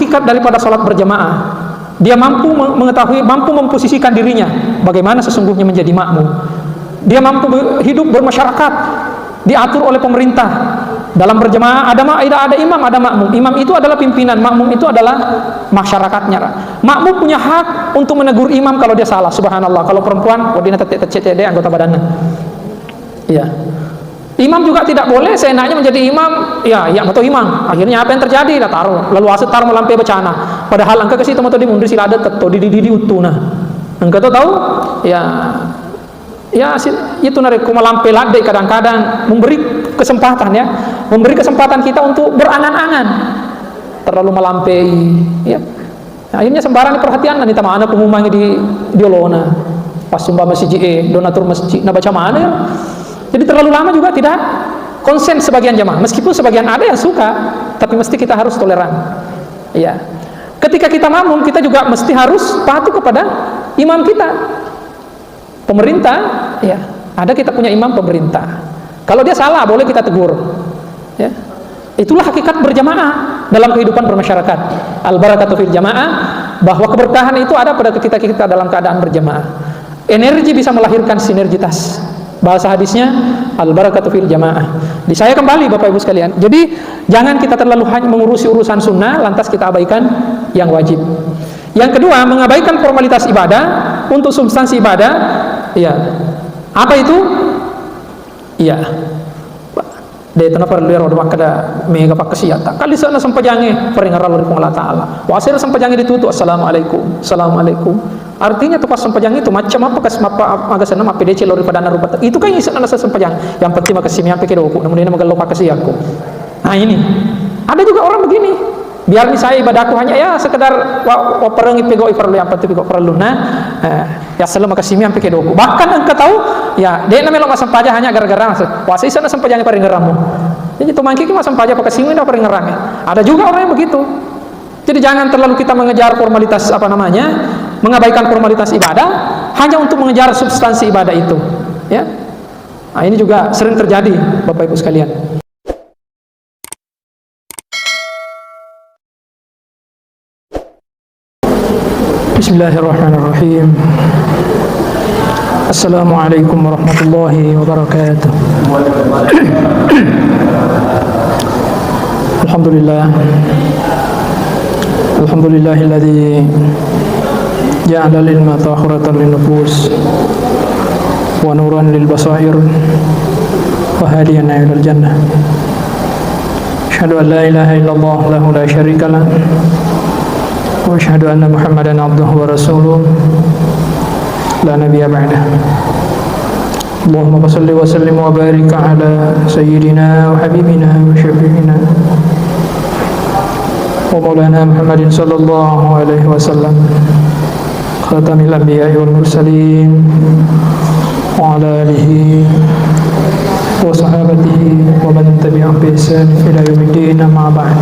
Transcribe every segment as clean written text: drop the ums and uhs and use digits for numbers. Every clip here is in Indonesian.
hakikat daripada sholat berjamaah. Dia mampu mengetahui, mampu memposisikan dirinya bagaimana sesungguhnya menjadi makmum. Dia mampu hidup bermasyarakat, diatur oleh pemerintah. Dalam berjamaah ada imam, ada makmum. Imam itu adalah pimpinan, makmum itu adalah masyarakatnya. Makmum punya hak untuk menegur imam kalau dia salah. Subhanallah. Kalau perempuan, wadina TCD anggota badannya. Iya. Imam juga tidak boleh seenaknya menjadi imam. Ya atau imam. Akhirnya apa yang terjadi? Dah taruh. Lalu aset taruh melampai becana. Padahal engkau kasih teman-teman di mundur sila ada tetap di utuna. Engkau tahu? Ya itu narik melampai ladai kadang-kadang memberi kesempatan ya, memberi kesempatan kita untuk berangan-angan, terlalu melampai ya. Akhirnya sembarang perhatian nanti sama anak pengumumannya di Olona pas sumpah masjid donatur masjid nak baca mana ya. Jadi terlalu lama juga tidak konsen sebagian jamaah, meskipun sebagian ada yang suka, tapi mesti kita harus toleran ya. Ketika kita makmum, kita juga mesti harus patuh kepada imam kita. Pemerintah, ya, ada kita punya imam pemerintah. Kalau dia salah, boleh kita tegur. Ya. Itulah hakikat berjamaah dalam kehidupan bermasyarakat. Al-barakatu fil jamaah, bahwa keberkahan itu ada pada kita dalam keadaan berjamaah. Energi bisa melahirkan sinergitas. Bahasa hadisnya, al-barakatu fil jamaah. Di saya kembali Bapak Ibu sekalian. Jadi, jangan kita terlalu hanya mengurusi urusan sunnah, lantas kita abaikan yang wajib. Yang kedua, mengabaikan formalitas ibadah untuk substansi ibadah. Ya, apa itu? Iya, dia tanpa perlu dia roda makada mega pak kesiata. Kali sana sampajange peringaran dari Allah Taala. Wasir sampajange ditutup. Assalamualaikum, assalamualaikum. Artinya tuh pas sampajang itu macam apa kas mapa magasana mapa DC lori pada narubat. Itu kan isan ala sampajang. Yang penting makasih mian pikir aku. Namun ini magal lupa kasih aku. Nah ini ada juga orang begini. Biar misalnya ibadahku hanya ya sekedar perengi pegoi perlu yang penting pegoi perlu ya selalu makasih mian pikir doku. Bahkan engkau tahu ya dia namanya lo masam pajak hanya gara-gara masuk puasa sana sampajanya paling ngeramu. Jadi itu mangki masam pajak pakai simin apa ngerangnya. Ada juga orang yang begitu. Jadi jangan terlalu kita mengejar formalitas mengabaikan formalitas ibadah hanya untuk mengejar substansi ibadah itu. Ya, nah, ini juga sering terjadi Bapak Ibu sekalian. Bismillahirrahmanirrahim. Assalamualaikum warahmatullahi wabarakatuh. Alhamdulillahilladzi ja'ala al-ilma takhuratan lin-nufus wa nuran lil-basair wa hadiyan ilal jannah. Asyhadu an la ilaha illallah lahu la syarika lah wa asyhadu anna Muhammadan abduhu wa rasuluh la nabiyya ba'dah. Allahumma shalli wa sallim wa barik ala sayyidina wa habibina wa syafi'ina wa maulana Muhammadin sallallahu alaihi wasallam khatamil anbiya'i wal mursalin wa ala alihi wa sahabatihi wa man tabi'ahum bi ihsan ila yaumiddin, amma ba'd.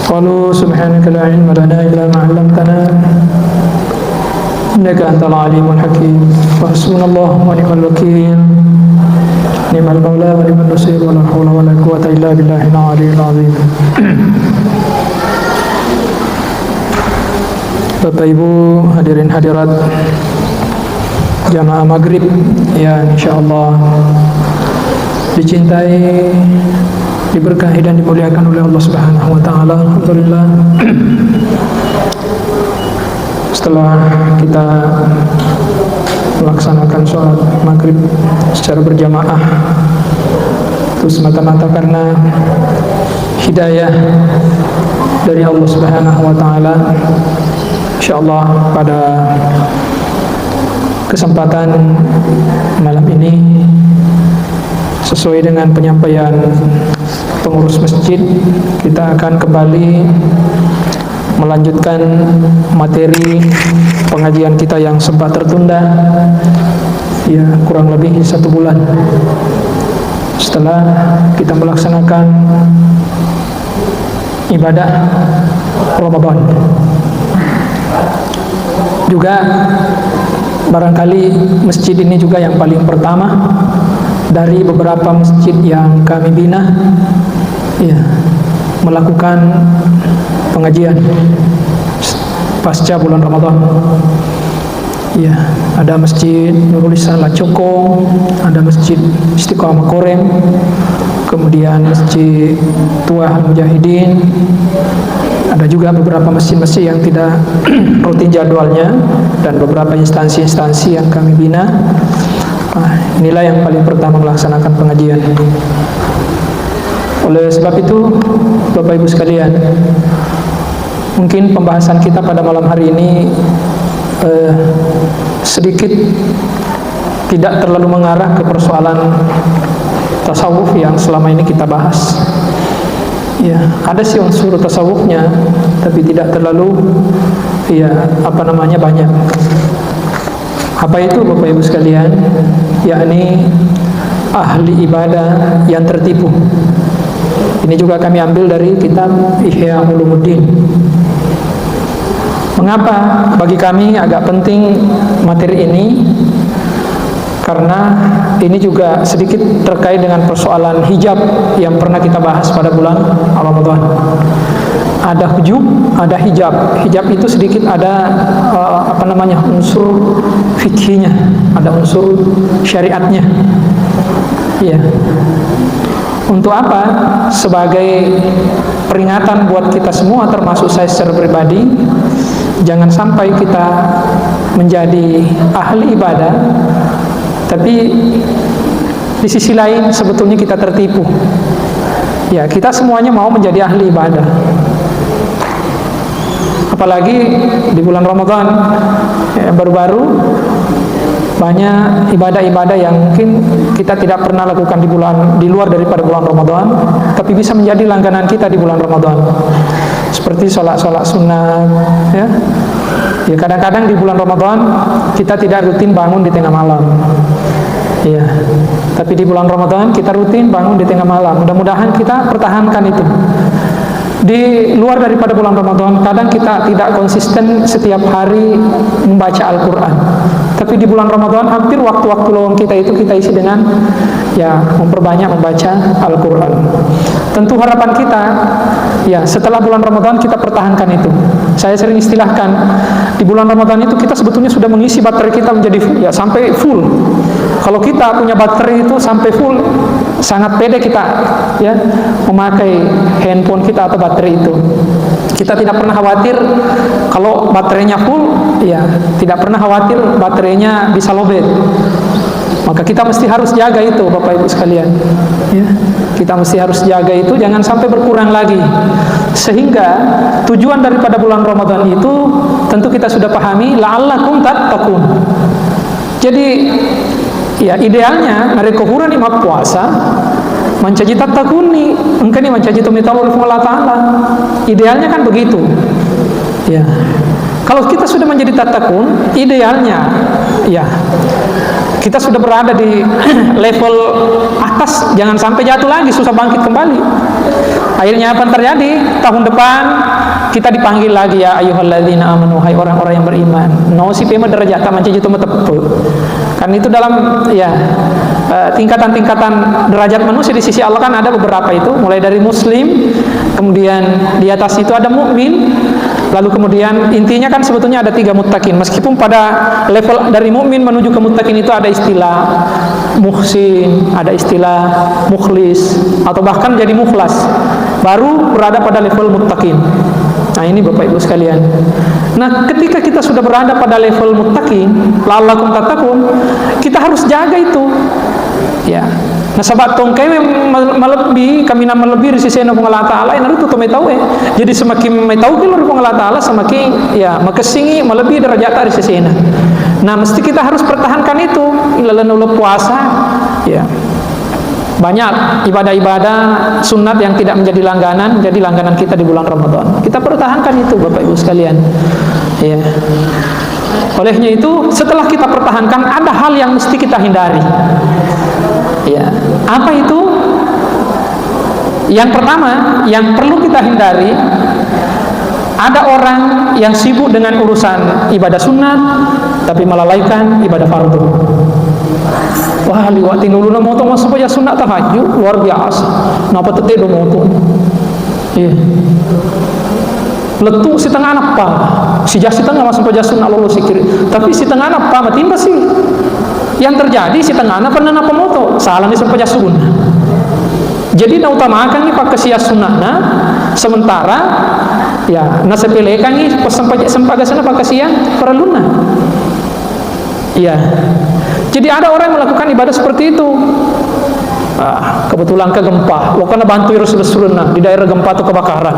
Qalu subhanaka la ilma lana illa ma 'allamtana innaka antal alimul hakim. Wa hasbunallahu wa ni'mal wakeel. Ni'mal maula wa ni'mal nasir wa la haula wa la quwwata illa billahil aliyyil azim. Bapak Ibu hadirin hadirat jamaah maghrib yang insyaallah dicintai, diberkahi dan dimuliakan oleh Allah Subhanahu wa taala. Alhamdulillah. Setelah kita melaksanakan sholat maghrib secara berjamaah itu semata-mata karena hidayah dari Allah Subhanahu wa taala, insyaallah pada kesempatan malam ini sesuai dengan penyampaian pengurus masjid, kita akan kembali melanjutkan materi pengajian kita yang sempat tertunda ya kurang lebih 1 bulan setelah kita melaksanakan ibadah Ramadan. Juga barangkali masjid ini juga yang paling pertama dari beberapa masjid yang kami bina ya, melakukan pengajian pasca bulan Ramadan. Ya, ada Masjid Nurul Ihsan Lacokong, ada Masjid Istiqomah Korem, kemudian Masjid Tua Mujahidin, ada juga beberapa masjid-masjid yang tidak rutin jadwalnya, dan beberapa instansi-instansi yang kami bina. Inilah yang paling pertama melaksanakan pengajian. Oleh sebab itu, Bapak Ibu sekalian, mungkin pembahasan kita pada malam hari ini sedikit tidak terlalu mengarah ke persoalan tasawuf yang selama ini kita bahas. Ya, ada sih unsur tasawufnya, tapi tidak terlalu banyak. Apa itu Bapak Ibu sekalian? Yakni ahli ibadah yang tertipu. Ini juga kami ambil dari kitab Ihya Ulumuddin. Mengapa bagi kami agak penting materi ini? Karena ini juga sedikit terkait dengan persoalan hijab yang pernah kita bahas pada bulan Ramadan. Ada hujub, ada hijab. Hijab itu sedikit ada unsur fikihnya, ada unsur syariatnya. Ya. Untuk apa? Sebagai peringatan buat kita semua, termasuk saya secara pribadi, jangan sampai kita menjadi ahli ibadah, tapi di sisi lain sebetulnya kita tertipu. Ya, kita semuanya mau menjadi ahli ibadah. Apalagi di bulan Ramadan yang baru-baru, banyak ibadah-ibadah yang mungkin kita tidak pernah lakukan di luar daripada bulan Ramadan, tapi bisa menjadi langganan kita di bulan Ramadan. Seperti sholat-sholat sunnah, ya. Ya, kadang-kadang di bulan Ramadan kita tidak rutin bangun di tengah malam. Ya, tapi di bulan Ramadan kita rutin bangun di tengah malam. Mudah-mudahan kita pertahankan itu. Di luar daripada bulan Ramadan, kadang kita tidak konsisten setiap hari membaca Al-Quran. Tapi di bulan Ramadan, hampir waktu-waktu luang kita itu kita isi dengan memperbanyak membaca Al-Quran. Tentu harapan kita, setelah bulan Ramadan kita pertahankan itu. Saya sering istilahkan, di bulan Ramadan itu kita sebetulnya sudah mengisi baterai kita menjadi sampai full. Kalau kita punya baterai itu sampai full, sangat pede kita memakai handphone kita atau baterai itu. Kita tidak pernah khawatir kalau baterainya full, tidak pernah khawatir baterainya bisa lowbat. Maka kita mesti harus jaga itu, Bapak Ibu sekalian. Kita mesti harus jaga itu, jangan sampai berkurang lagi. Sehingga tujuan daripada bulan Ramadan itu tentu kita sudah pahami, la'allakum tattaqun. Jadi idealnya mereka kurang lima puasa mencaji tatakuni, engkau ini mencaji tumitawul Allah Ta'ala. Idealnya kan begitu. Kalau kita sudah menjadi tatakun, idealnya kita sudah berada di level atas, jangan sampai jatuh lagi, susah bangkit kembali. Akhirnya apa yang terjadi? Tahun depan kita dipanggil lagi, ya ayyuhalladzina amanu, hai orang-orang yang beriman. No si pema derajat mencaji tumitawul. Kan itu dalam tingkatan-tingkatan derajat manusia di sisi Allah kan ada beberapa itu, mulai dari muslim, kemudian di atas itu ada mukmin, lalu kemudian intinya kan sebetulnya ada 3 muttaqin. Meskipun pada level dari mukmin menuju ke muttaqin itu ada istilah muhsin, ada istilah mukhlis, atau bahkan jadi mukhlas, baru berada pada level muttaqin. Nah, ini Bapak Ibu sekalian. Nah, ketika kita sudah berada pada level muttaqin, la'allakum tattaqun, kita harus jaga itu. Nah, sahabat tongkai melebihi, kami nama melebihi sisi Allah Ta'ala, yang itu tahu. Jadi semakin tahu kalau Allah Ta'ala semakin makesingi melebihi derajat dari sisi ini. Nah, mesti kita harus pertahankan itu. Ilalan puasa, banyak ibadah-ibadah sunat yang tidak menjadi langganan kita di bulan Ramadan. Kita pertahankan itu, Bapak Ibu sekalian. Olehnya itu, setelah kita pertahankan, ada hal yang mesti kita hindari. Apa itu? Yang pertama, yang perlu kita hindari, ada orang yang sibuk dengan urusan ibadah sunat, tapi melalaikan ibadah fardu. Wah, liwatin dulu na moto masuk aja sunat tahajud luar biasa. Napa tete do moto? Iya. Letuk si tengah apa? Si jas si tengah masuk pada sunnah lulus sikir. Tapi si tengah apa? Matimba sih. Yang terjadi si tengah apa pernah apa moto? Salah ni sampai sunnah. Jadi na utamakan ni pakai sia sunnahna, sementara ya na sepelekan ni sampai sana pakai sia perluna. Iya. Jadi ada orang yang melakukan ibadah seperti itu. Kebetulan ke gempa, lo kena bantu Rasulullah di daerah gempa atau kebakaran.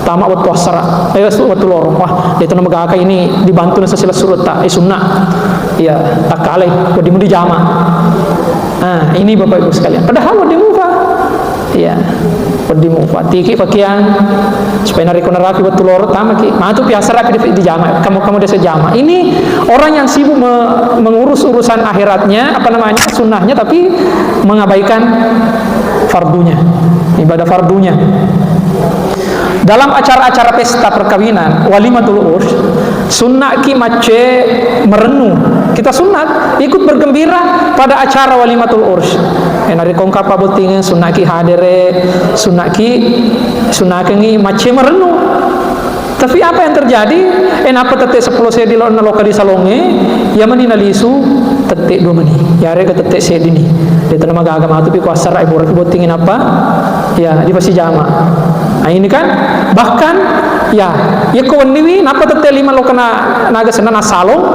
Tamak waktu asara, waktu lorong. Wah, itu nama gaka ini dibantu nasa sila surat tak, sunnah. Iya, tak kalah, wadimu di jama. Nah, ini Bapak Ibu sekalian. Padahal wadimu pak, iya, wadimu pak. Tiki pakian, supaya nariko narapi waktu lorong tamak ki. Matu biasa rapi di jama. Kamu desa jama. Ini orang yang sibuk mengurus urusan akhiratnya, apa namanya sunnahnya, tapi mengabaikan fardunya, ibadah fardunya. Dalam acara-acara pesta perkawinan, walimatul urs, sunnah ki mace merenung. Kita sunat ikut bergembira pada acara walimatul urs. Enari kongkap abotingin sunnah ki hadere, sunnah ki mace merenung. Tapi apa yang terjadi? Apa tetek 10 sedi lo naloka di salonge, ya mani nalisu tetek 2 mani. Ya rega tetek sedi ni. Dia tanam agama tu pi kuasa rai borak botingin apa? Ya, di pasti jama. Nah, ini kan bahkan ya kawan niwi napa tetek 5 lo kena naga senana salong,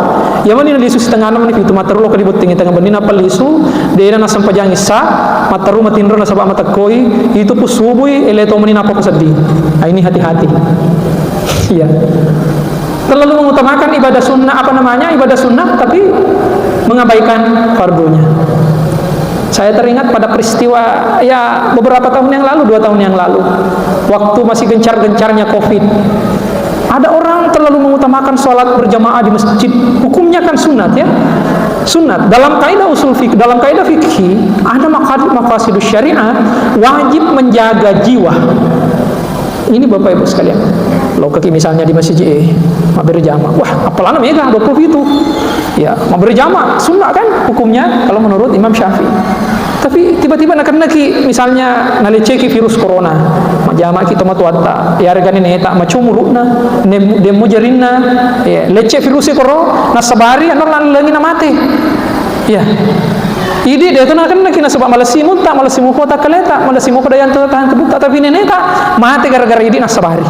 ya mani nalisu setengah mani pitu mataru lo ka dibotingin tengah benin apa lisu, dia na sampajang isa, mataru matindro na sabak matakoi, itu pu subui eleto mani napa pasadi. Nah, ini hati-hati. Iya. Terlalu mengutamakan ibadah sunnah, ibadah sunnah, tapi mengabaikan fardunya. Saya teringat pada peristiwa ya beberapa tahun yang lalu, 2 tahun yang lalu, waktu masih gencar-gencarnya COVID. Ada orang terlalu mengutamakan sholat berjamaah di masjid. Hukumnya kan sunat ya, sunat. Dalam kaidah usul fikih, dalam kaidah fikih ada maqasidus syariah, wajib menjaga jiwa. Ini Bapak Ibu sekalian. Lo kaki misalnya di masjid mau berjamaah, wah apalah namanya 20 itu ya mau berjamaah sunnah kan hukumnya kalau menurut Imam Syafi'i. Tapi tiba-tiba nak misalnya naleceki virus corona, majama kita matuata ya regani neta macumuruna demo jarinna ya lecek virus corona nasabari anor langi na mate ya. Idi dia tu nak kena sebab malasimu kota keleta, malasimu pada yang tahan kebuta tapi neneta mati gara-gara idi nasabari.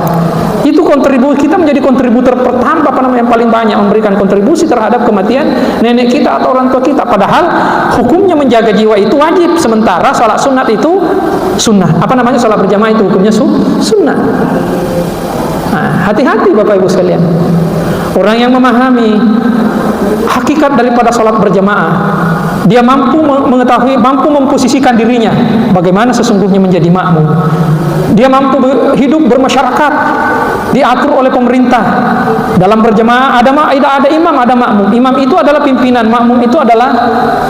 Itu kontribusi kita menjadi kontributor pertama yang paling banyak memberikan kontribusi terhadap kematian nenek kita atau orang tua kita. Padahal hukumnya menjaga jiwa itu wajib, sementara sholat sunat itu sunnah. Sholat berjamaah itu hukumnya sunnah. Nah, hati-hati Bapak Ibu sekalian. Orang yang memahami hakikat daripada sholat berjamaah, dia mampu mengetahui, mampu memposisikan dirinya bagaimana sesungguhnya menjadi makmum. Dia mampu hidup bermasyarakat, diatur oleh pemerintah. Dalam berjamaah ada imam, ada makmum. Imam itu adalah pimpinan, makmum itu adalah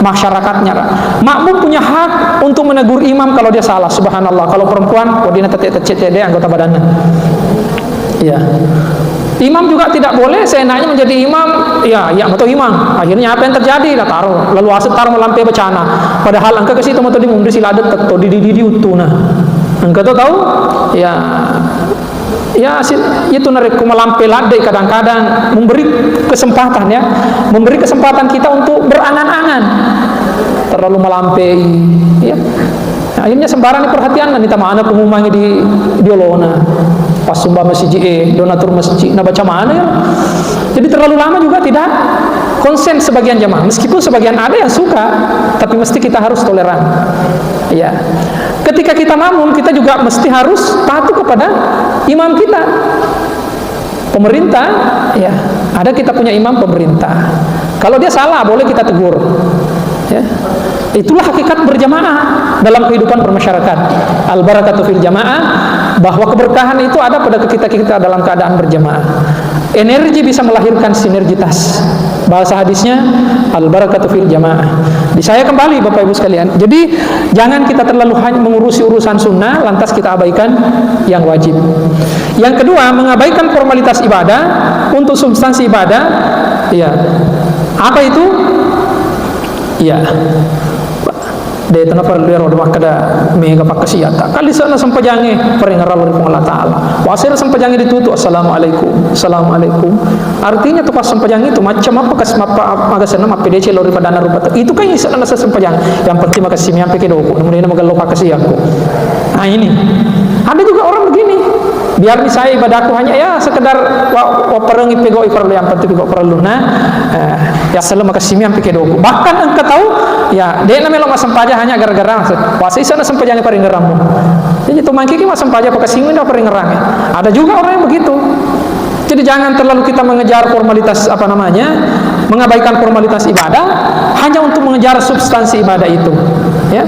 masyarakatnya. Makmum punya hak untuk menegur imam kalau dia salah. Subhanallah. Kalau perempuan, dia tetek anggota badannya. Ya. Imam juga tidak boleh seenaknya menjadi imam, ya atau imam. Akhirnya apa yang terjadi? Lalu aset taruh melampai becana. Padahal angka ke situ atau di mundi siladat atau di utuna. Angka tahu? Ya itu narik melampai ladai kadang-kadang memberi kesempatan kita untuk berangan-angan. Terlalu melampai, ya. Akhirnya sembarang perhatian dan kita mana pengumumannya di Olona. Pas sumbah masjid donatur masjid baca mana ya. Jadi terlalu lama juga tidak konsen sebagian jamaah, meskipun sebagian ada yang suka, tapi mesti kita harus toleran ya. Ketika kita makmum, kita juga mesti harus patuh kepada imam kita. Pemerintah ya, ada kita punya imam pemerintah, kalau dia salah boleh kita tegur ya. Itulah hakikat berjamaah dalam kehidupan bermasyarakat. Al-barakatu fil jamaah, bahwa keberkahan itu ada pada kita dalam keadaan berjamaah. Energi bisa melahirkan sinergitas. Bahasa hadisnya al-barakatu fil jamaah. Saya kembali Bapak Ibu sekalian. Jadi jangan kita terlalu hanya mengurusi urusan sunnah lantas kita abaikan yang wajib. Yang kedua, mengabaikan formalitas ibadah untuk substansi ibadah. Ya. Apa itu? Ya. de tana parlero do makada mega pakasiata kali sana sampajange peringaral dari Allah Taala wasir sampajange ditutup assalamualaikum artinya tu pas sampajange itu macam apa kas mapa magasana mapedece lori padana rupa itu kan sana sampajang yang penting makasih miampe kedoko kemudian magalo pakasi aku. Nah ini ada juga orang begini, biar saya ibadahku hanya ya sekedar perengi pego perlu yang penting pego perlu ya selalu makasih miampe kedoko bahkan engkau tahu ya dia namanya lo masampaja hanya gara-gara wasi sana sampajanya paling ngeramu jadi itu mangkiki masampaja pakai singin dah paling ngerang ada juga orang yang begitu. Jadi jangan terlalu kita mengejar formalitas mengabaikan formalitas ibadah hanya untuk mengejar substansi ibadah itu ya.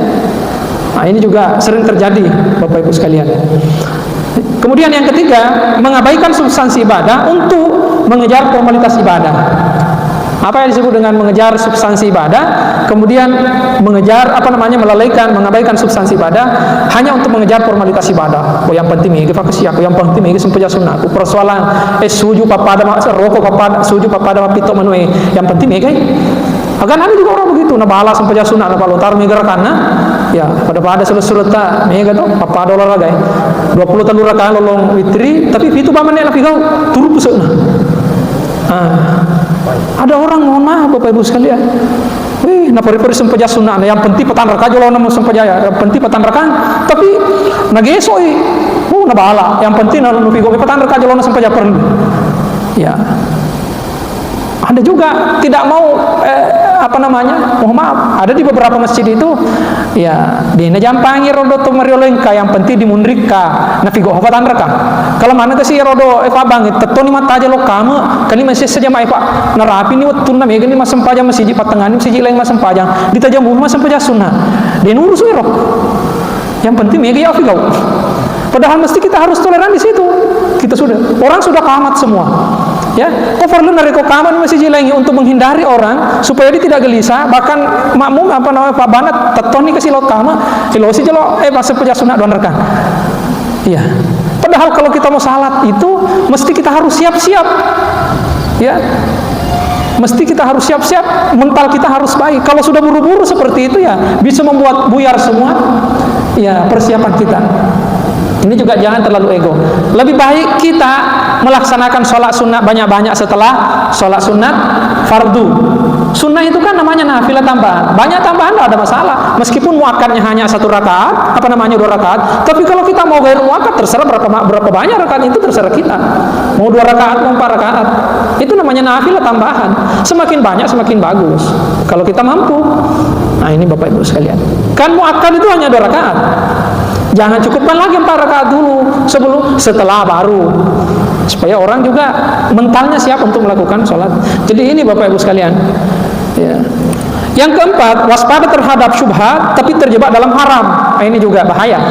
Nah ini juga sering terjadi Bapak Ibu sekalian. Kemudian yang ketiga, mengabaikan substansi ibadah untuk mengejar formalitas ibadah. Apa yang disebut dengan mengejar substansi ibadah, kemudian mengejar mengabaikan substansi ibadah hanya untuk mengejar formalitas ibadah. Oh yang penting ini fakasi aku, yang penting ini sempeja sunnah. Persoalan suju papada rokok papada suju papada mapito manue. Yang penting ini kan. Akan ada juga orang begitu, bala sempeja sunnah na palontar mega karena ya pada selesai ta mega to papada olahraga 20 telur rakaat lolong witri tapi itu pamane la pigau turu puseuna. Ada orang mohon maaf Bapak Ibu sekalian. Napari-pari sempeja sunnah yang penting petan raka jolo nama sempeja yang penting petan raka tapi nagesoi nabala yang penting nu pigo petan raka jolo sempeja perlu. Ya. Ada juga tidak mau mohon maaf, ada di beberapa masjid itu ya di najampangi rodo to mariolengka yang penting dimundrika na figo hafatan raka kalau mana ke si rodo bang tetoni mata aja lo kamu kani masih saja mai pak narapi ni watun na mega ni masampaja masjid patengan masjid lain masampaja ditajam masampaja sunnah den urus ero yang penting mega ya figo padahal mesti kita harus toleran di situ kita orang sudah kamat semua ya overload dari kokaman masih jilengi untuk menghindari orang supaya dia tidak gelisah bahkan makmum Pak Banat tetoni ke silot kama ilosi jelo masa peja sunat don rekan iya padahal kalau kita mau salat itu mesti kita harus siap-siap ya mesti kita harus siap-siap mental kita harus baik kalau sudah buru-buru seperti itu ya bisa membuat buyar semua ya persiapan kita. Ini juga jangan terlalu ego. Lebih baik kita melaksanakan sholat sunat banyak-banyak setelah sholat sunat fardu. Sunnah itu kan namanya nafilah tambahan. Banyak tambahan tidak ada masalah. Meskipun muakatnya hanya 1 rakaat, 2 rakaat. Tapi kalau kita mau gair muakat, terserah berapa banyak rakaat itu terserah kita. Mau 2 rakaat, mau 4 rakaat. Itu namanya nafilah tambahan. Semakin banyak semakin bagus. Kalau kita mampu. Nah ini Bapak Ibu sekalian. Kan muakat itu hanya 2 rakaat. Jangan cukupkan lagi 4 rakaat dulu setelah baru supaya orang juga mentalnya siap untuk melakukan sholat. Jadi ini Bapak Ibu sekalian ya. Yang keempat, waspada terhadap syubhat tapi terjebak dalam haram. Nah, ini juga bahaya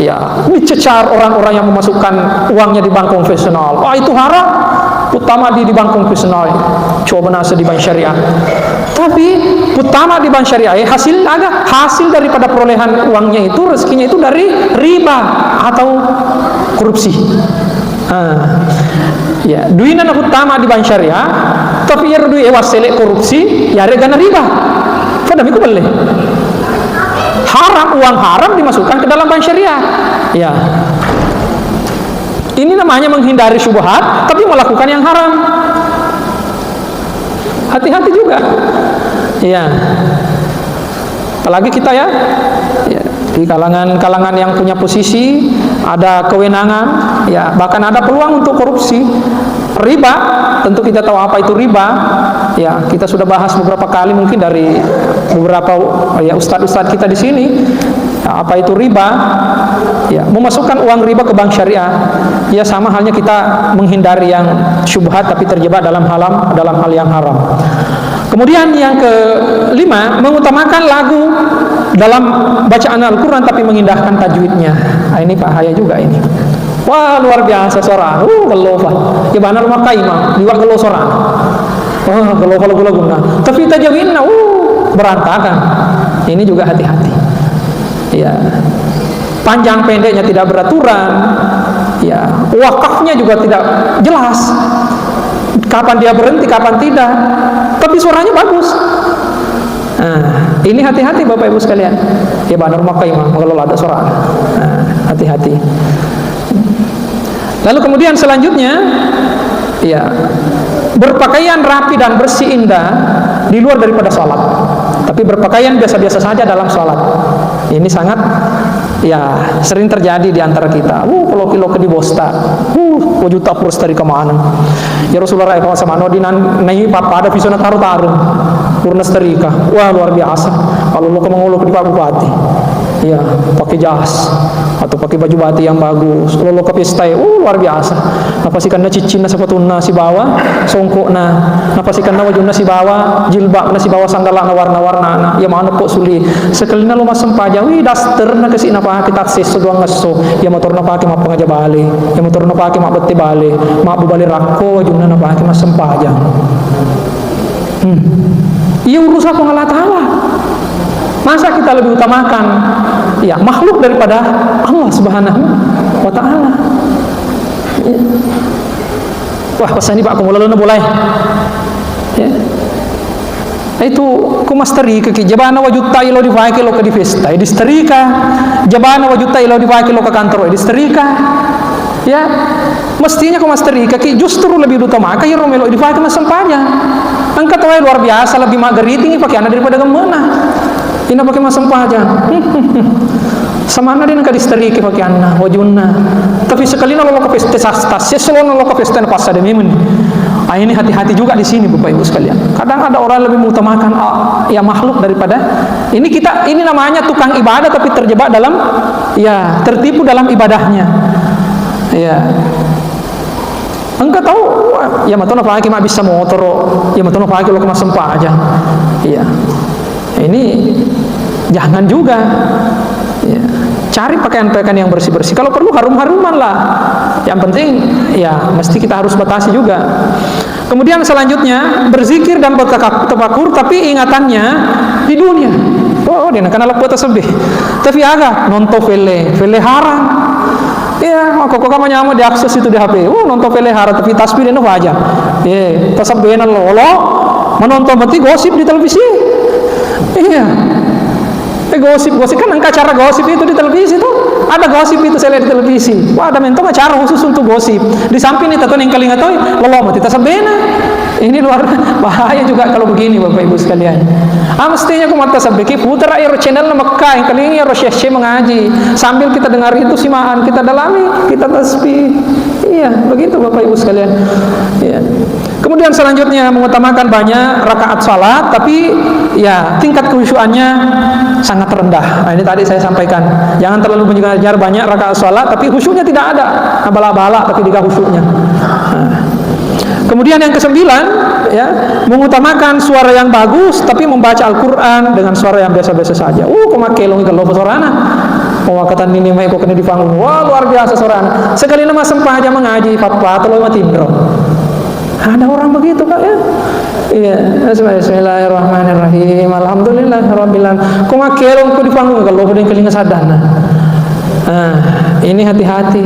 ya. Dicecar orang-orang yang memasukkan uangnya di bank konvensional, itu haram utama di bank konvensional coba nasa di bank syariah. Tapi utama di bank syariah hasil daripada perolehan uangnya itu rezekinya itu dari riba atau korupsi. Ya, duinan utama di bank syariah tapi ya duit wasele korupsi ya regana riba. Pada miku boleh. Haram, uang haram dimasukkan ke dalam bank syariah. Ya. Ini namanya menghindari syubhat tapi melakukan yang haram. Hati-hati juga. Ya. Apalagi kita ya di kalangan yang punya posisi, ada kewenangan, ya bahkan ada peluang untuk korupsi. Riba, tentu kita tahu apa itu riba. Ya, kita sudah bahas beberapa kali mungkin dari beberapa ya ustadz-ustadz kita di sini. Ya, apa itu riba? Ya, memasukkan uang riba ke bank syariah. Ya sama halnya kita menghindari yang syubhat tapi terjebak dalam hal yang haram. Kemudian yang kelima, mengutamakan lagu dalam bacaan Al-Quran tapi mengindahkan tajwidnya. Nah, ini bahaya juga ini. Wah luar biasa suara. Gelofa. Ya benar rumah kaimah. Liwat gelo suara. Gelofa lagu-lagu. Tapi tajwidnya berantakan. Ini juga hati-hati. Ya. Panjang pendeknya tidak beraturan. Ya. Wakafnya juga tidak jelas. Kapan dia berhenti, kapan tidak. Tapi suaranya bagus. Nah, Ini hati-hati Bapak Ibu sekalian. Ya banur makai mah kalau ada suara. Nah, hati-hati. Lalu kemudian selanjutnya, ya, berpakaian rapi dan bersih indah di luar daripada sholat, tapi berpakaian biasa-biasa saja dalam sholat. Ini sangat, ya, sering terjadi di antara kita. Kalau kilo ke di bosta, wajuta purus dari kemana? Ya Rasulullah kalau sama nodinan naik pada visona taruh purna sterika. Wah luar biasa. Kalau lo kemanguluk di Pak Bupati, ya pakai jas atau pakai baju batik yang bagus. Kalau lo ke pesta, luar biasa. Napasikan na cicin na sepatuna si bawa, songkok na. Napasikan na wajun na si bawa, jilbab na si bawa sandala na warna-warna na. Ya mana kok suli. Sekali na lo masam paja, daster na kasi na pa kita akses sedoang ngaso. Ya motor na pakai mak pengaja bale. Ya motor na pakai mak bete bale. Mak bubali rako wajun na pakai masam paja. Ia urusan Allah Ta'ala. Masa kita lebih utamakan, ya, makhluk daripada Allah Subhanahu wa Ta'ala? Ya. Wah, pesan ini Pak, aku mulai boleh. Ya. Itu kumasteri ke jabana wajuta ilo dipakai lo ke di pesta, di sterika. Jabana wajuta ilo dipakai lo ke kantor, di sterika. Ya, mestinya kumasteri ke justru lebih utama kayak romelo dipakai masam paja. Angkat wae luar biasa, lebih mageriting pakai anak daripada gemena. Ini pakai masam paja. Sama anak dia di sterika pakai anak wajunna. Tapi sekali nalo ke pesta sastas, selalu nalo ke pesta pas ada memen. Ini hati-hati juga di sini Bapak Ibu sekalian. Kadang ada orang lebih mengutamakan ya makhluk daripada ini namanya tukang ibadah tapi terjebak dalam, ya, tertipu dalam ibadahnya. Ya. Engkau tahu, ya matona pakai mak bisa motor, ya matona pakai lo kemas sempa aja. Iya. Ini jangan juga. Ya. Cari pakaian-pakaian yang bersih-bersih. Kalau perlu harum-haruman lah. Yang penting, ya, mesti kita harus batasi juga. Kemudian selanjutnya berzikir dan bertafakur, tapi ingatannya di dunia. Dia nak kenal apa tersebut. Tapi agak nonton film haram. Ya, kok kamu nyamu diakses itu di HP. Nonton film haram tapi tasbih itu aja. Ya, tasbihnya lo menonton berarti gosip di televisi. Iya. Gosip kan angka cara gosip itu di televisi tuh. Ada gosip itu saya lihat di televisi. Wah, ada mentong acara khusus untuk gosip. Di samping itu yang kali nggak tahu, lo mati tasbihna. Ini luar bahaya juga kalau begini Bapak Ibu sekalian. Mestinya aku mata sabeki putar air channel na Mekah yang kali ini Rosyeshe mengaji sambil kita dengar itu simaan, kita dalami, kita tasbih. Iya, begitu Bapak Ibu sekalian. Iya. Kemudian selanjutnya mengutamakan banyak rakaat salat, tapi ya tingkat khusyuannya sangat rendah. Ini tadi saya sampaikan, jangan terlalu mengejar banyak rakaat salat, tapi khusyuknya tidak ada. Bala-bala tapi tidak khusyuknya. Kemudian yang kesembilan, ya, mengutamakan suara yang bagus, tapi membaca Al-Quran dengan suara yang biasa-biasa saja. Kumakelong kalau suarana. Katan ini mai kok kena di panggung. Wah, luar biasa suarana. Sekali nama sempah aja mengaji fatwa telo matindro. Ada orang begitu Kak ya. Iya, bismillahirrahmanirrahim. Alhamdulillahirabbil alamin. Kumakelong ku di panggung kalau udah kelinga sadana. Ini hati-hati.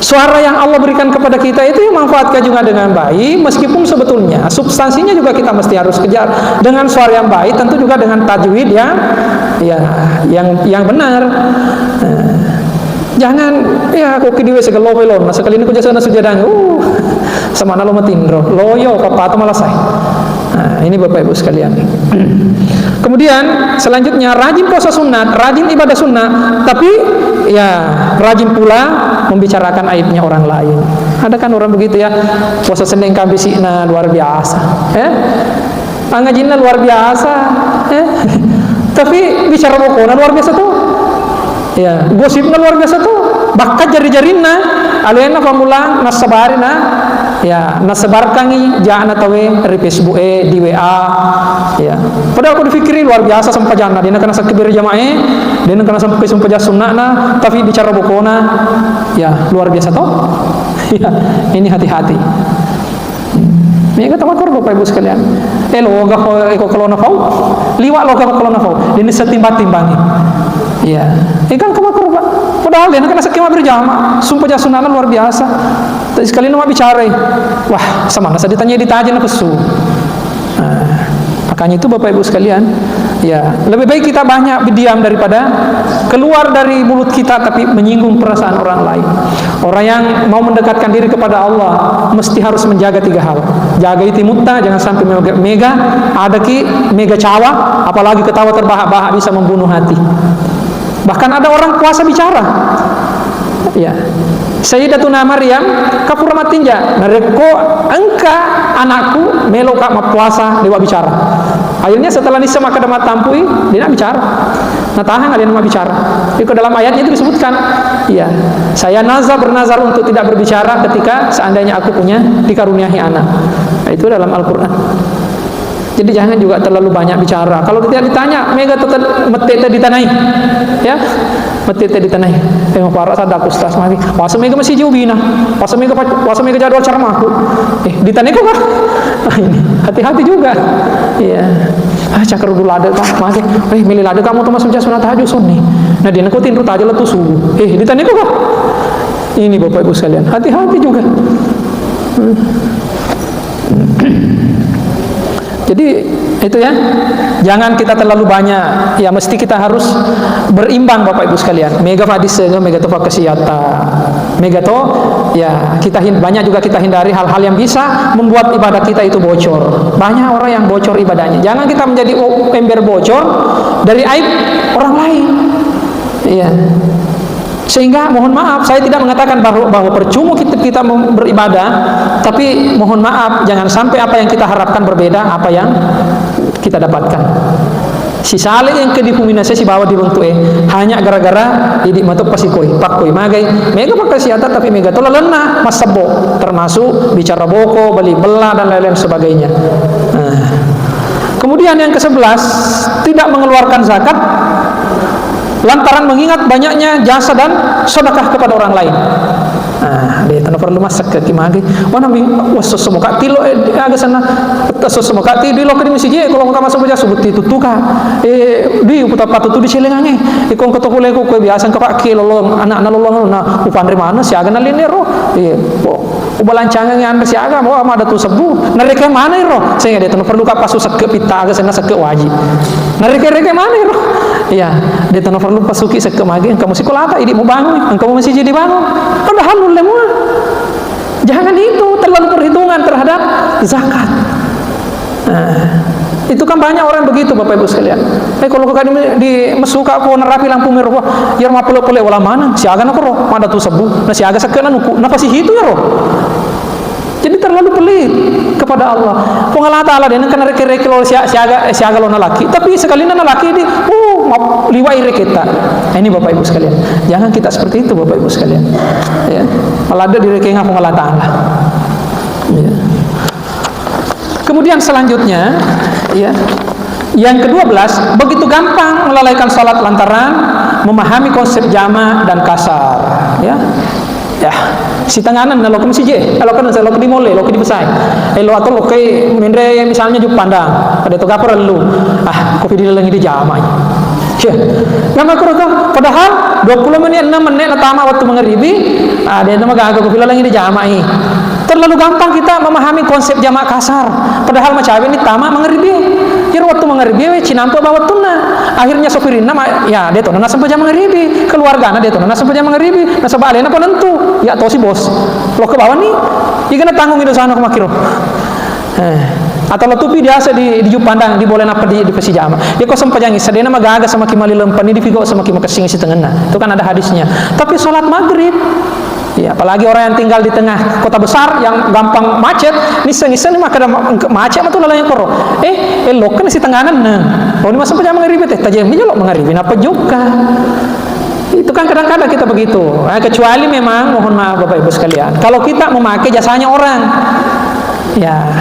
Suara yang Allah berikan kepada kita itu manfaatkan juga dengan baik, meskipun sebetulnya substansinya juga kita mesti harus kejar dengan suara yang baik, tentu juga dengan tajwid yang benar. Jangan ya kok kidiwe segala welon, sekali ini ku jasa sujadang. Sama nalo matindro. Loyo papa malah saya. Ini Bapak Ibu sekalian. Kemudian selanjutnya rajin puasa sunat, rajin ibadah sunat, tapi ya rajin pula membicarakan aibnya orang lain. Ada kan orang begitu ya, puasa Senin Kamisina luar biasa, ngajinna luar biasa, tapi bicara bokona luar biasa tuh, ya gosipnya luar biasa tuh, bakat jari-jarinna, alena pamulang nasabarina. Ya, nasebarkangi jangan tahu di Facebook di WA. Ya, padahal aku dipikirin luar biasa sampai jana. Dia nak kena sakibir jamaah, dia nak kena sampai sumpah sunnahna, tapi bicara bokona, ya luar biasa toh. Ya, ini hati-hati. Ini kata makor Bapak Ibu sekalian. Loga kalau nafau, liwat loga kalau nafau. Ini setimbang-timbangi. Ya, kan kemakor Pak. Padahal dia nak kena sakibir berjamaah, sumpah sunnahna luar biasa. Tapi sekali nama bicara, wah sama nasa ditanya ditajan apa su? Maka Makanya itu Bapak Ibu sekalian, ya lebih baik kita banyak berdiam daripada keluar dari mulut kita tapi menyinggung perasaan orang lain. Orang yang mau mendekatkan diri kepada Allah mesti harus menjaga 3 hal. Jaga iti mutta, jangan sampai mega, ada ki mega cawa, apalagi ketawa terbahak-bahak bisa membunuh hati. Bahkan ada orang puasa bicara. Ya. Sayyidatuna Maryam kapura matinja nareko engka anakku melo kak puasa dewa bicara. Akhirnya setelah nisa maka damat tampui dia nak bicara. Nah tahan kalian mau bicara. Itu dalam ayatnya itu disebutkan, iya, saya bernazar untuk tidak berbicara ketika seandainya aku punya dikaruniai anak. Nah, itu dalam Al-Qur'an. Jadi jangan juga terlalu banyak bicara. Kalau tidak ditanya, mega tetap metete ditanai, ya, metete ditanai. Tengok para sadak ustaz mari. Puasa mega masih jauh bina. Puasa mega jadwal ceramahku. Ditanai kok kah? Nah, ini hati-hati juga. Iya. Cakar dulu lada kah? Mari. Milih lada kamu tuh masuk sunat tahajud sunni. Nah dia nekutin rut aja letus subuh. Ditanai kok kah? Ini Bapak Ibu sekalian, hati-hati juga. Jadi itu ya, jangan kita terlalu banyak. Ya mesti kita harus berimbang Bapak Ibu sekalian. Mega fadisnya, mega to pakasiata, mega to ya kita banyak juga kita hindari hal-hal yang bisa membuat ibadah kita itu bocor. Banyak orang yang bocor ibadahnya. Jangan kita menjadi ember bocor dari aib orang lain. Iya. Sehingga mohon maaf, saya tidak mengatakan bahwa percuma kita beribadah, tapi mohon maaf jangan sampai apa yang kita harapkan berbeda apa yang kita dapatkan. Si sale yang kedipumina si bawa dibentuk hanya gara-gara didik matuk pasikoi pakoi magai mega pakasiata tapi mega tola lena mas sebo, termasuk bicara boko, beli belah dan lain-lain sebagainya. Kemudian yang ke-11, tidak mengeluarkan zakat lantaran mengingat banyaknya jasa dan sedekah kepada orang lain. Dia tanpa perlu masak ke kimagi. Wana wasos semoga tilo agak sana wasos semoga ti di lokal masih je kalau kamu masuk aja sebut itu tuka. Di putar patu tu di celengange. Ikon ketokule ko biasa ka pakai lolong anak-anak lolong na upan dari mana si agak nalinero. Ubalancangan yang anda si agak mau ada tu sebu. Nareke mana iro? Sehingga dia tanpa perlu kapasu seke pita agak sana seke wajib. Nareke mana iro? Iya, dia tanpa perlu pasuki seke magi. Kamu sekolah ini mau bangun, kamu masih jadi bangun. Padahal lemua. Jangan itu terlalu perhitungan terhadap zakat. Itu kan banyak orang begitu Bapak Ibu sekalian. Kalau kau di mesuka kau nerapi lampu merah, ya rumah pele wala mana? Si aga nak roh, mana tu sebu? Nah si aga sekenan nuku, napa sih itu ya roh? Jadi terlalu pelit kepada Allah. Pengalah Taala dia kena reke-reke lo si aga lo laki. Tapi sekali nana laki ini, liwai reketa. Ini Bapak Ibu sekalian. Jangan kita seperti itu Bapak Ibu sekalian. Ya, malah ada direke ngapa pengalah Taala. Ya. Kemudian selanjutnya, ya, yang ke-12, begitu gampang melalaikan salat lantaran memahami konsep jama dan kasar. Ya. Ya, si tanganan lo kan si je, lo kan lo di mole, lo di besai, lo atau lo kayak mindre misalnya juk pandang, ada tu kapur lu, kopi di lagi di jamai, nama kurang, padahal 20 menit 6 menit pertama waktu mengharibi, dia nama gak kopi lagi di jamai, terlalu gampang kita memahami konsep jamak kasar, padahal macam ini tamak mengharibi, kira waktu mengharibi, cinampu bawa tuna, akhirnya sopirin nama, ya dia tu nana sampai jam mengharibi, keluarga dia tu nana sampai jam mengharibi, nasa balik apa nentu. Ya atau si bos lo ke bawah nih dia kena tanggung itu sana ke makiro atau lo tupi biasa di juk pandang di boleh apa di pesijama ya kau sempat jangi sedena magaga sama kimali lempan ini dipigo sama kimakasing si tengena itu kan ada hadisnya. Tapi sholat maghrib ya apalagi orang yang tinggal di tengah kota besar yang gampang macet nisa-nisa nih maka macet atau lalanya koro lo kan si tenganan oh ini masuk pejama ngeribet tajam ini lo mengeribin apa juga. Itu kan kadang-kadang kita begitu. Kecuali memang mohon maaf Bapak Ibu sekalian, kalau kita memakai jasanya orang, ya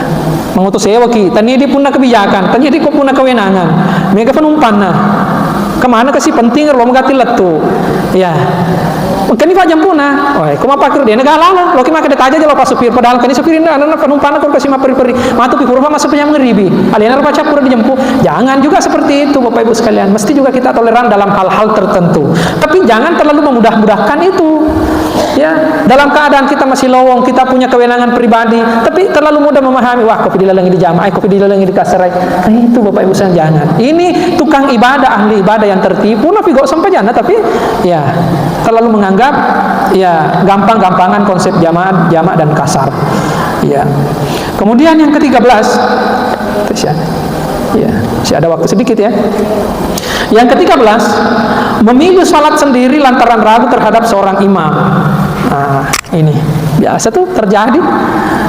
mengutus sewa kita, tadi dia punya kebijakan, tadi dia punya kewenangan, mereka penumpan kemana kasih penting lo mengganti letu, ya. Kan ini pajam puna, kau mau pakai dia negara lah, lo kena ada aja lo pas supir, padahal kan ini supir ini anak penumpang kau kasih maperi-peri, matu pi kurma masuk punya mengeribi, alien apa capur dijemput, jangan juga seperti itu Bapak Ibu sekalian, mesti juga kita toleran dalam hal-hal tertentu, tapi jangan terlalu memudah-mudahkan itu. Ya, dalam keadaan kita masih lowong, kita punya kewenangan pribadi, tapi terlalu mudah memahami, wah kopi dilalangi di jamaah, kopi dilalangi di kasarai. Nah, itu Bapak Ibu sekalian, jangan. Ini tukang ibadah, ahli ibadah yang tertipu, tapi kok sampai jana, tapi ya terlalu menganggap ya gampang-gampangan konsep jamak dan kasar. Ya. Kemudian yang ke-13, ya, masih ada waktu sedikit ya. Yang ke-13, memilih salat sendiri lantaran ragu terhadap seorang imam. Nah, ini biasa tuh terjadi.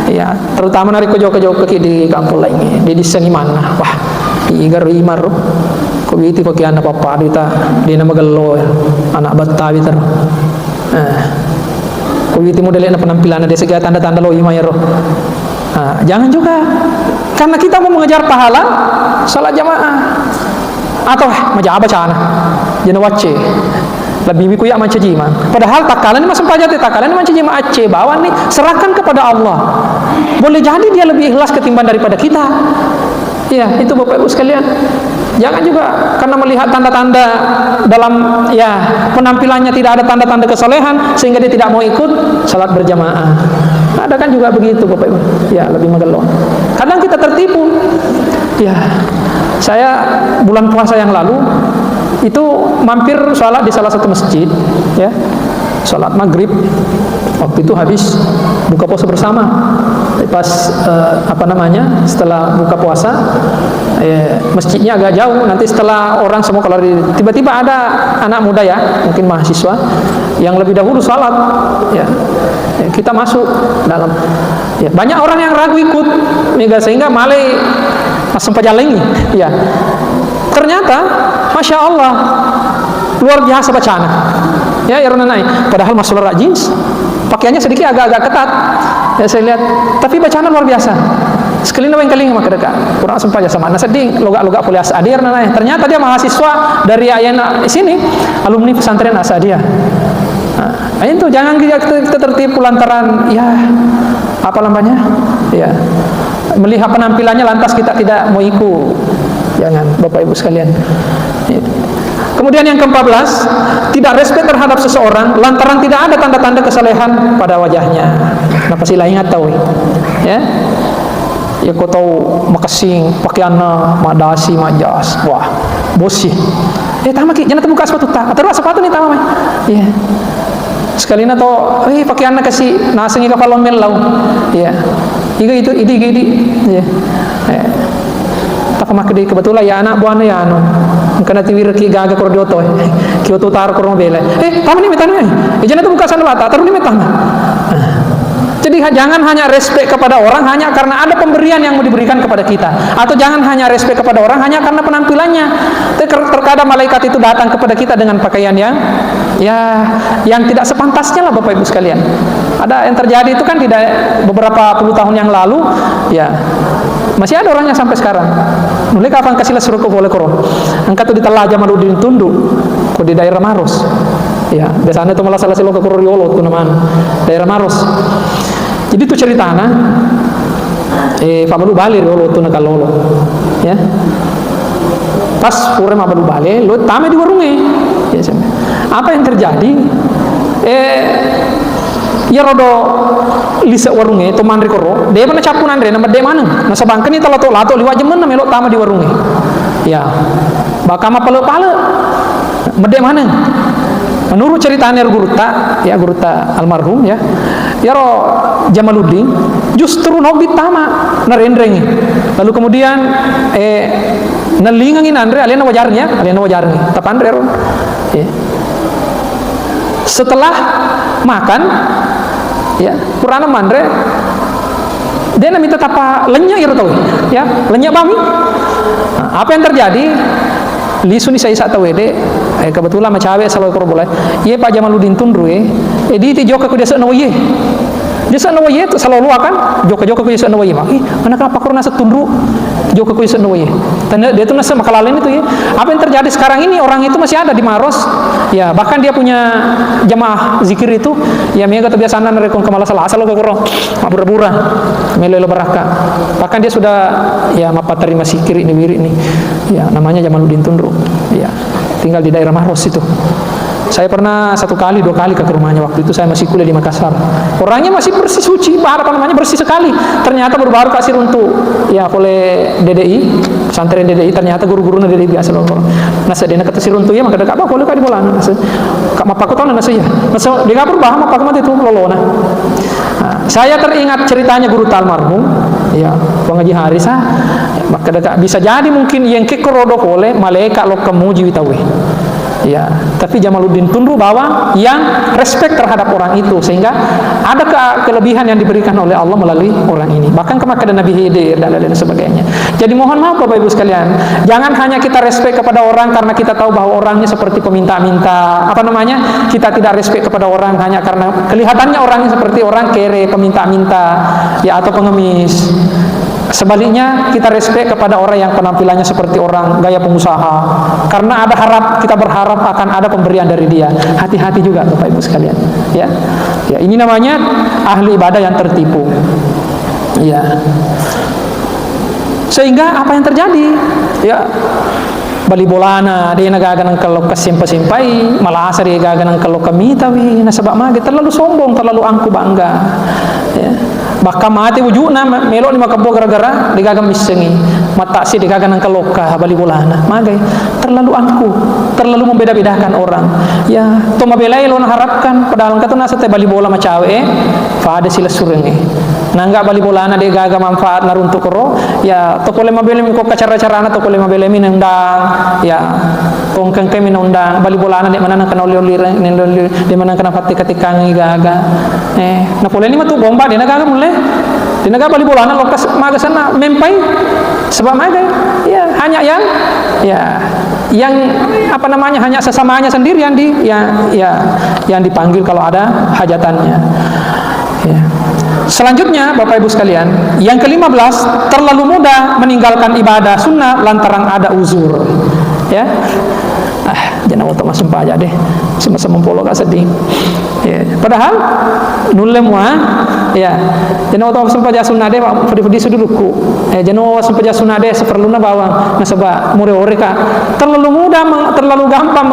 Ya, terutama dari kejo-kejo di kampung lainnya. Di desain mana? Wah, igar imar. Kok gitu pakai anak papa dita, di nama gelo ya. Anak Betawi ter. Kok gitu modelnya penampilan ada segala tanda-tanda lo imam ya roh. Nah, jangan juga, karena kita mau mengejar pahala salat jamaah. Atau maja bacana jana wacce lebih miku ya manca jima, padahal takalan ini masih pajat takalan ini manca jima acce bawa nih serahkan kepada Allah. Boleh jadi dia lebih ikhlas ketimbang daripada kita. Ya, itu Bapak Ibu sekalian. Jangan juga karena melihat tanda-tanda dalam ya penampilannya tidak ada tanda-tanda kesolehan sehingga dia tidak mau ikut salat berjamaah. Ada kan juga begitu Bapak Ibu. Ya, lebih menggelong. Kadang kita tertipu. Ya, saya bulan puasa yang lalu itu mampir sholat di salah satu masjid, ya, sholat maghrib. Waktu itu habis buka puasa bersama. Pas setelah buka puasa, masjidnya agak jauh. Nanti setelah orang semua keluar, tiba-tiba ada anak muda ya, mungkin mahasiswa yang lebih dahulu sholat. Ya, kita masuk dalam. Ya, banyak orang yang ragu ikut, sehingga malah langsung pajalengi. Ya, ternyata Masya Allah luar biasa bacaan. Ya, padahal masalah jeans, pakaiannya sedikit agak-agak ketat. Ya, saya lihat, tapi bacaan luar biasa. Sekali keling maka dekat. Kurang sempat aja sama seding logak-logak kuliah Asadir ternyata dia mahasiswa dari Ayana sini, alumni pesantren Asadia. Nah, itu jangan kita tertipu lantaran ya apa namanya? Ya, melihat penampilannya lantas kita tidak mau ikut. Jangan, Bapak Ibu sekalian. Ya. Kemudian yang ke-14, tidak respek terhadap seseorang lantaran tidak ada tanda-tanda kesalehan pada wajahnya. Kenapa sih ingat tahu? Ya. Ya kau tahu makasing pakaiannya madasi majas. Wah, bosi. Tama ki, jangan buka sepatu tak. Terus sepatu nih tama. Iya. Sekali na to, pakaiannya kasih nasengi kapalon melau. Iya. Itu. Iya. Pakai kebetulan ya anak buahnya ya karena tiwir ki gaga kordioto kioto tar korong bela tamu ni metana jangan itu buka sana bata taruh ni metana. Jadi jangan hanya respek kepada orang hanya karena ada pemberian yang mau diberikan kepada kita, atau jangan hanya respek kepada orang hanya karena penampilannya. Terkadang malaikat itu datang kepada kita dengan pakaian yang tidak sepantasnya lah Bapak Ibu sekalian. Ada yang terjadi itu kan tidak beberapa puluh tahun yang lalu, ya masih ada orangnya sampai sekarang. Mulai kapan kasihlah suruh ke boleh korong. Angkat tu di Talaja Maludin Tunduk, di daerah Maros. Ya, biasanya itu malah salah silo ke Kuriolo tu namanya daerah Maros. Jadi itu ceritana Pamalu balik lo tu nak lolo. Ya. Pas pure Pamalu balik, lo tame di warungnya. Ya, apa yang terjadi? Ya rodo lisa warungnya itu mandri koro. Dia mana capunan dia nama dia mana? Nasa bangken itu lato liwat jemen nama lo tama di warungnya. Ya, bakama pale mede mana? Menurut ceritanya guruta almarhum ya ro Jamaluddin justru nobi tama narendrengi. Lalu kemudian nalingangin andre alena wajarnya tapandre ro. Ya. Setelah makan ya purana mandre dia minta tapa lenya tahu ya lenya bami. Nah, apa yang terjadi lisu ni saya tahu kebetulan macawe selalu korbolai ye Pak Jamaluddin Tundru di joka ku desa nawaye desa nawaye selalu akan joka ku desa nawaye mak mana kenapa korona setundru joka ku desa nawaye tanda dia tuh nasa makalalen itu ya. Apa yang terjadi sekarang ini orang itu masih ada di Maros ya, bahkan dia punya jamaah zikir itu ya mereka kebiasaan merekon kemala salah asal ke korong mabura-bura melelo baraka, bahkan dia sudah ya mapat terima zikir ini wiri ini ya namanya Jamaluddin Tundru ya, tinggal di daerah Maros itu Saya pernah 1 kali 2 kali ke rumahnya, waktu itu saya masih kuliah di Makassar. Orangnya masih bersih suci, bersih sekali. Ternyata baru-baru kasih untuk ya oleh DDI, pesantren DDI, ternyata guru-gurunya DDI biasa loh. Nah, sedena kata siruntu ya maka dekat apa boleh kali bola. Kak mapaku tahu nasi ya. Masa dia enggak berubah mapaku mati itu lolona. Saya teringat ceritanya guru almarhum, ya, pengaji Harisa, maka dekat bisa jadi mungkin yang kekorodo oleh malaikat lo kemuji witawe. Ya, tapi Jamaluddin Tunru bawa yang respect terhadap orang itu, sehingga ada kelebihan yang diberikan oleh Allah melalui orang ini. Bahkan kepada Nabi Khidir dan lain sebagainya. Jadi mohon maaf Bapak Ibu sekalian, jangan hanya kita respect kepada orang karena kita tahu bahwa orangnya seperti peminta-minta, kita tidak respect kepada orang hanya karena kelihatannya orangnya seperti orang kere, peminta-minta, ya, atau pengemis. Sebaliknya kita respect kepada orang yang penampilannya seperti orang gaya pengusaha, karena kita berharap akan ada pemberian dari dia. Hati-hati juga Bapak Ibu sekalian, ya. Ya, ini namanya ahli ibadah yang tertipu. Ya. Sehingga apa yang terjadi? Ya, bali bolana dia nagaganang kalau kesimpai malah asar dia gaganang kalau kami tawi nasabak mage terlalu sombong, terlalu angku bangga, ya. Bahkan mati wujudna melok ni makabo gara-gara digagam misengi mata si digaganang keloka bali bolana magai terlalu angku, terlalu membeda-bedakan orang, ya. To mabelai lo harapkan padahal kata nasa te bali bola macawe faade sila surenge nangga bali bolana dia gaga manfaat naruntuk ro, ya, to kole mabele mi ko kacara-carana to kole mabele mi nendang, ya, tongkang kami nendang bali bolana de manana kana oli-oli de manana kana fatti katikang gaga na pole ni matu bomba de gaga mulai di negara bali bolana lokas maga sana mempai sebab maga, ya, hanya yang hanya sesamanya sendiri yang dipanggil kalau ada hajatannya, ya. Selanjutnya Bapak Ibu sekalian, yang ke-15, terlalu mudah meninggalkan ibadah sunnah lantaran ada uzur, ya. Jangan auto masuk aja deh, sama-sama polo gak sedih, ya. Padahal nulem ya, jangan auto masuk aja sunnah deh, fudi suduluku, jangan masuk aja sunnah deh seperluna bawang, nasabah mure-ore kak, terlalu mudah, terlalu gampang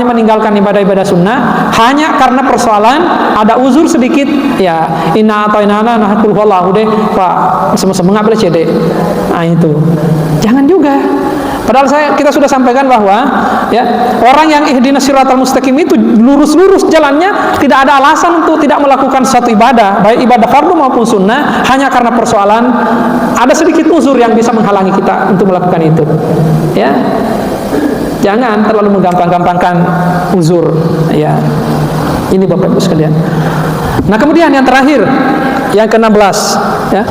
meninggalkan ibadah-ibadah sunnah hanya karena persoalan ada uzur sedikit, ya. Inna atau inana nahkul wallahu deh, pak sama-sama nggak boleh cedek, itu jangan juga. Padahal kita sudah sampaikan bahwa, ya, orang yang ihdinas siratal mustaqim itu lurus-lurus jalannya, tidak ada alasan untuk tidak melakukan suatu ibadah, baik ibadah fardu maupun sunnah, hanya karena persoalan ada sedikit uzur yang bisa menghalangi kita untuk melakukan itu, ya. Jangan terlalu menggampang-gampangkan uzur, ya. Ini Bapak Ibu sekalian. Nah, kemudian yang terakhir, yang ke-16, ya,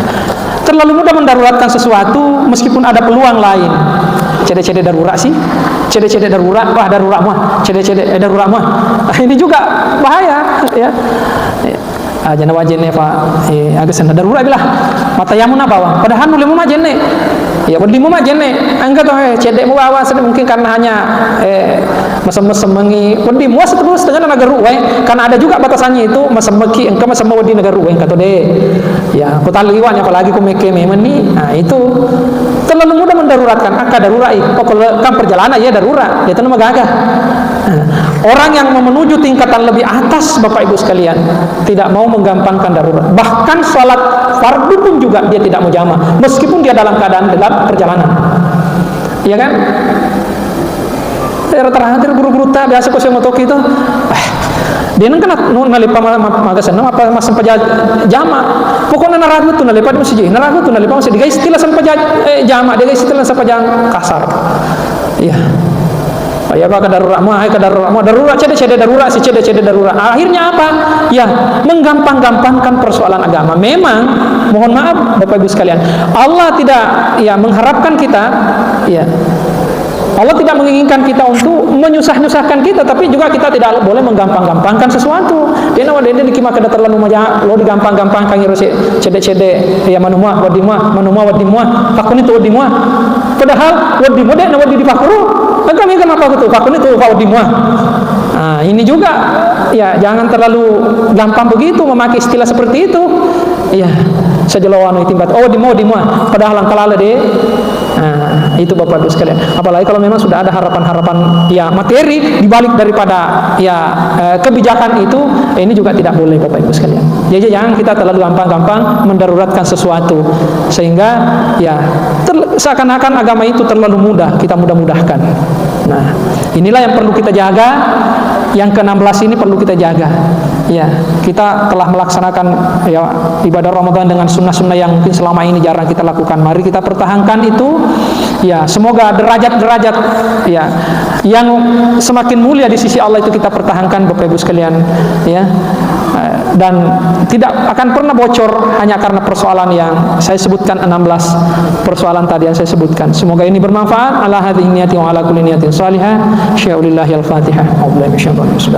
terlalu mudah mendaruratkan sesuatu meskipun ada peluang lain. Cede-cede darurat sih, cede-cede darurat, wah darurat mah, cede-cede darurat mah. Ini juga bahaya, ya. Jangan wajene pak, agak sana darurat bilah, mata yamu na bawang. Padahal mulai mah jene, ya berdimo mah jene, angkat tuh cede mu bawa, mungkin karena hanya masam-masam mengi, berdimo terus dengan negara ruweng, karena ada juga batasannya itu masam meki, engkau masam mau di negara ruweng kata deh, ya kota liwan apalagi ku meke memen nih, nah itu terlalu mudah mendaruratkan, angka darurat, kalau kan perjalanan ya darurat, itu nama gagah. Orang yang menuju tingkatan lebih atas Bapak Ibu sekalian tidak mau menggampangkan darurat. Bahkan sholat fardu pun juga dia tidak mau jamaah meskipun dia dalam keadaan dalam perjalanan. Iya kan? Terakhir guru-guru tak biasa kok saya mau itu. Dia kan nalipa magasan apa masam paja jama. Pokoknya naragu tu nalipa di masjid. Naragu tu nalipa masjid. Guys istilah sampai jama, dia guys istilah sampai kasar. Iya. Ya apa darurat cede darurat si cede darurat. Akhirnya apa? Ya, menggampang-gampangkan persoalan agama. Memang mohon maaf Bapak Ibu sekalian, Allah tidak mengharapkan kita, ya. Allah tidak menginginkan kita untuk menyusah-nyusahkan kita, tapi juga kita tidak boleh menggampang-gampangkan sesuatu. Dia dikima kada terlalu maja lo digampang-gampangkan ngiro cede-cede ya manumah wadimah pakun itu wadimah. Padahal wadimah dek wadi dipakuru. Kami kenapa gitu? Pakun itu wadimah. Nah, ini juga ya jangan terlalu gampang begitu memakai istilah seperti itu. Ya, sejelawan itu timbat. Oh, dimah. Padahal langkalala deh. Nah, itu Bapak Ibu sekalian. Apalagi kalau memang sudah ada harapan-harapan ya materi dibalik daripada ya kebijakan itu, ini juga tidak boleh Bapak Ibu sekalian. Jadi jangan kita terlalu gampang-gampang mendaruratkan sesuatu sehingga ya seakan-akan agama itu terlalu mudah kita mudah-mudahkan. Nah, inilah yang perlu kita jaga. Yang ke-16 ini perlu kita jaga. Ya, kita telah melaksanakan ya ibadah Ramadan dengan sunnah-sunnah yang mungkin selama ini jarang kita lakukan. Mari kita pertahankan itu. Ya, semoga derajat-derajat ya yang semakin mulia di sisi Allah itu kita pertahankan Bapak Ibu sekalian, ya. Dan tidak akan pernah bocor hanya karena persoalan yang saya sebutkan 16 persoalan tadi yang saya sebutkan. Semoga ini bermanfaat. Ala hadhihi niyati wa ala kulli niyatin salihah. Sya'ulillahi al-Fatihah. A'udzubillahi minasyaitonir rajim.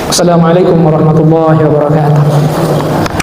Assalamualaikum warahmatullahi wabarakatuh.